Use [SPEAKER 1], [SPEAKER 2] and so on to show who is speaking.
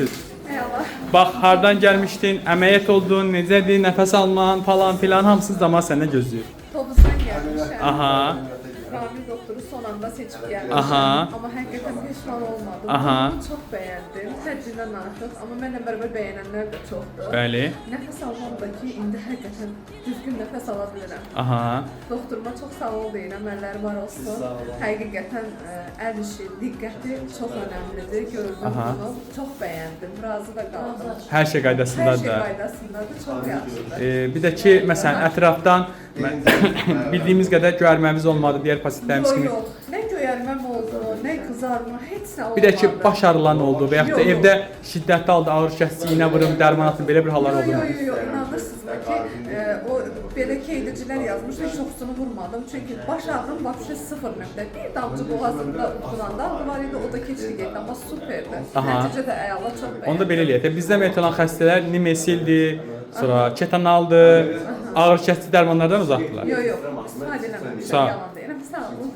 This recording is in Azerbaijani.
[SPEAKER 1] Eyvallah.
[SPEAKER 2] Bax, hardan gəlmişdin, əməliyyat oldun, necədir, nəfəs alman falan filan hamısı zaman səndən gözləyir.
[SPEAKER 1] Tovuzdan gelmişim.
[SPEAKER 2] Aha.
[SPEAKER 1] Rami doktoru son anda seçip gelmişim.
[SPEAKER 2] Aha.
[SPEAKER 1] Ama hakikaten pişman olmadım.
[SPEAKER 2] Aha.
[SPEAKER 1] Bunu çok beğendim. Həddindən artıq. Ama benimle beraber beğenenler de çoktu.
[SPEAKER 2] Bəli.
[SPEAKER 1] Nefes almamdaki indi hakikaten düzgün nefes alabilirim.
[SPEAKER 2] Aha.
[SPEAKER 1] Doktoruma çok sağ ol deyirəm, əlləri var olsun. Həqiqətən əl işi, diqqəti çox önəmlidir. Gördüm
[SPEAKER 2] Aha.
[SPEAKER 1] bunu. Çox bəyəndim. Razı da qaldım.
[SPEAKER 2] Hər şey
[SPEAKER 1] Hər
[SPEAKER 2] qaydasındadır.
[SPEAKER 1] şey qaydasındadır. Çox yaxşıdır.
[SPEAKER 2] Bir də ki, məsələn, ətrafdan bildiyimiz qədər göyərməmiz olmadı, digər pasientlərimiz
[SPEAKER 1] Yok
[SPEAKER 2] kimi.
[SPEAKER 1] yok. Ne göyərməm oldu, ne kızarma, heç nə olmadı.
[SPEAKER 2] Bir də ki, baş ağrılan oldu və yaxud da
[SPEAKER 1] Yox, yox.
[SPEAKER 2] evdə şiddətli halda ağrı kəsdi, iynə vurun, dərman atın, belə bir hallar oldu mu?
[SPEAKER 1] Yok, inanırsınızmı ki o belə keydicilər yazmış ve çoxsunu vurmadım. Çünkü baş ağrım vapşe 0.1 bir damcı boğazımda uçulanda ağrı var idi, o da keçdi getdi, amma superdi.
[SPEAKER 2] Aha.
[SPEAKER 1] Nəticədə əla çox bəyəndim.
[SPEAKER 2] Onu da belə eləyək. Bizdə əməliyyat olan xəstələr nimesildir, sonra ketanaldır, ağrı kəsici dərmanlardan uzaqdırlar.
[SPEAKER 1] Yok yok, istifadə eləməmişəm,
[SPEAKER 2] Sağ ol.
[SPEAKER 1] yalan deyirəm, sağ olun.